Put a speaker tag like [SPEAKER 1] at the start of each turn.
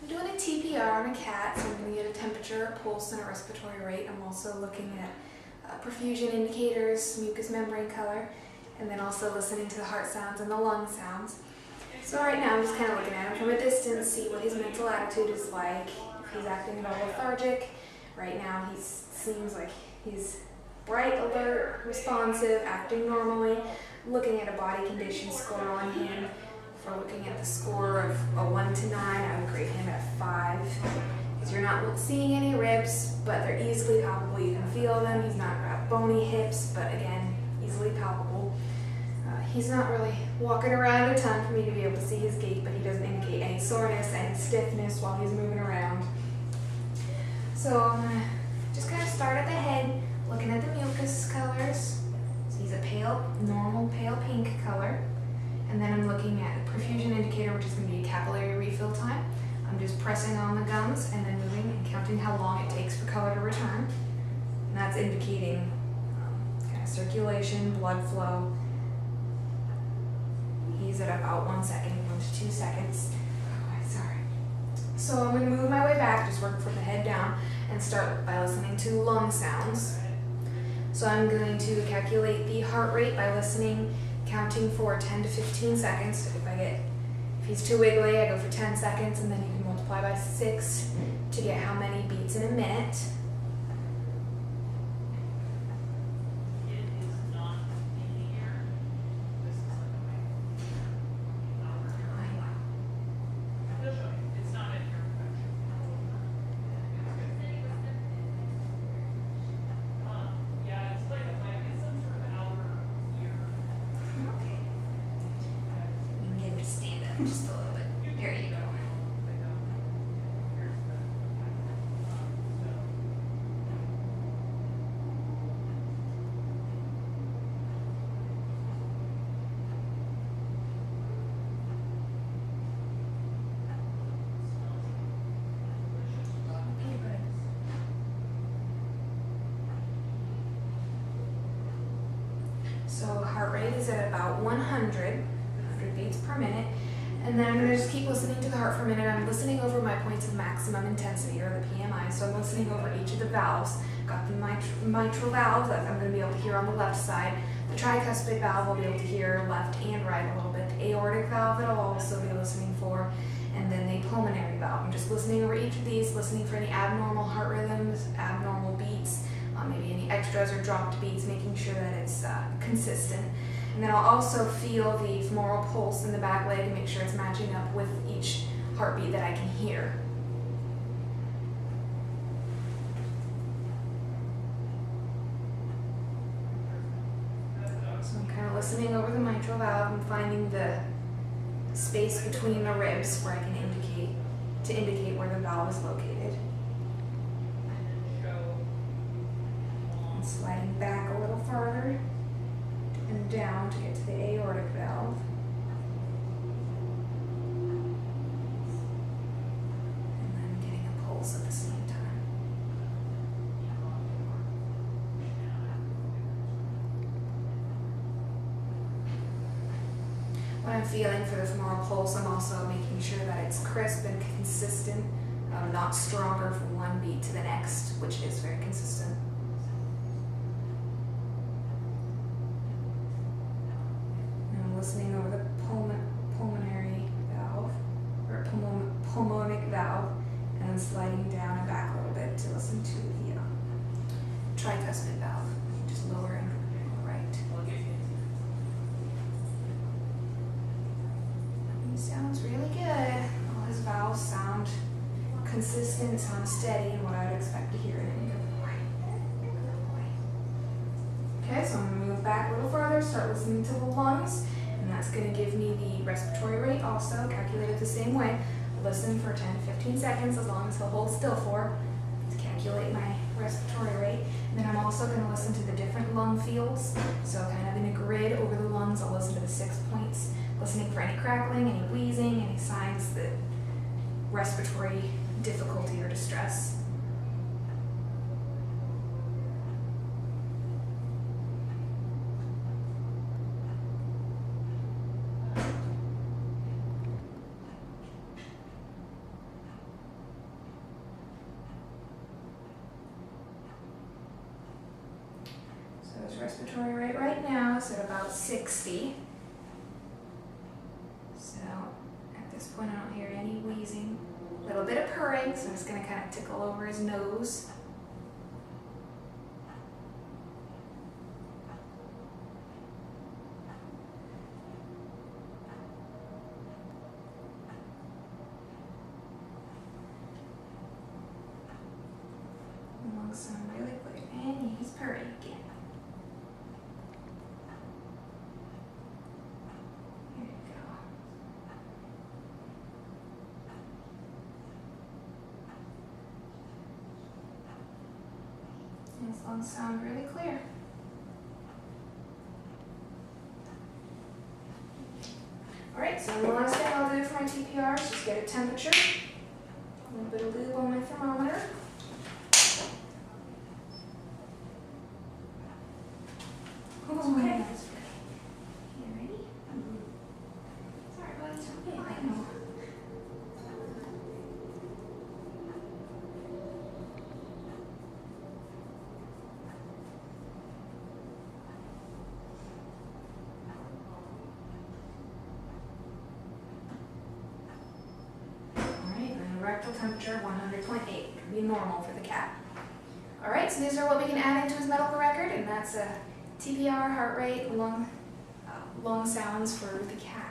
[SPEAKER 1] I'm doing a TPR on a cat, so I'm going to get a temperature, a pulse, and a respiratory rate. I'm also looking at perfusion indicators, mucous membrane color, and then also listening to the heart sounds and the lung sounds. So right now I'm just kind of looking at him from a distance, see what his mental attitude is like, if he's acting at all lethargic. Right now he seems like he's bright, alert, responsive, acting normally. Looking at a body condition score on him, for looking at the score of a 1 to 9, I would grade him at a 5. Because you're not seeing any ribs, but they're easily palpable. You can feel them. He's not got bony hips, but again, easily palpable. He's not really walking around a ton for me to be able to see his gait, but he doesn't indicate any soreness, any stiffness while he's moving around. So I'm going to just kind of start at the head, looking at the mucus colors. So he's a pale, normal pale pink color. And then I'm looking at the perfusion indicator, which is going to be a capillary refill time. I'm just pressing on the gums and then moving and counting how long it takes for color to return. And that's indicating kind of circulation, blood flow. He's at about 1 second, 1 to 2 seconds. Oh, sorry. So I'm going to move my way back, just work from the head down, and start by listening to lung sounds. So I'm going to calculate the heart rate by listening, counting for 10 to 15 seconds. If he's too wiggly, I go for 10 seconds, and then you can multiply by 6 to get how many beats in a minute. Just a little bit. There you go. So heart rate is at about 100 beats per minute. And then I'm going to just keep listening to the heart for a minute. I'm listening over my points of maximum intensity, or the PMI. So I'm listening over each of the valves. Got the mitral valve that I'm going to be able to hear on the left side. The tricuspid valve I'll be able to hear left and right a little bit. The aortic valve that I'll also be listening for. And then the pulmonary valve. I'm just listening over each of these, listening for any abnormal heart rhythms, abnormal beats, maybe any extras or dropped beats, making sure that it's consistent. And then I'll also feel the femoral pulse in the back leg and make sure it's matching up with each heartbeat that I can hear. So I'm kind of listening over the mitral valve and finding the space between the ribs where I can indicate where the valve is located. And sliding back a little farther and down to get to the aortic valve. And then getting a pulse at the same time. When I'm feeling for the femoral pulse, I'm also making sure that it's crisp and consistent, not stronger from one beat to the next, which is very consistent. Listening over the pulmonary valve, or pulmonic valve, and then sliding down and back a little bit to listen to the tricuspid valve, just lower and right. He sounds really good. All his valves sound consistent, sound steady, and what I would expect to hear in him. Okay, so I'm going to move back a little further, start listening to the lungs. And that's going to give me the respiratory rate also, calculated the same way. Listen for 10 to 15 seconds, as long as he'll hold still for, to calculate my respiratory rate. And then I'm also going to listen to the different lung feels. So kind of in a grid over the lungs, I'll listen to the 6 points, listening for any crackling, any wheezing, any signs that respiratory difficulty or distress. respiratory rate right now is at about 60. So at this point I don't hear any wheezing. A little bit of purring, so I'm just going to kind of tickle over his nose. Lungs sound really clear, and he's purring again. Here you go. And his lungs sound really clear. Alright, so the last thing I'll do for my TPR is just get a temperature. A little bit of lube on my thermometer. Okay. You ready? Sorry, buddy. It's okay. I know. Alright, and the rectal temperature 100.8 would be normal for the cat. Alright, so these are what we can add into his medical record, and that's a TPR, heart rate, lung sounds for the cat.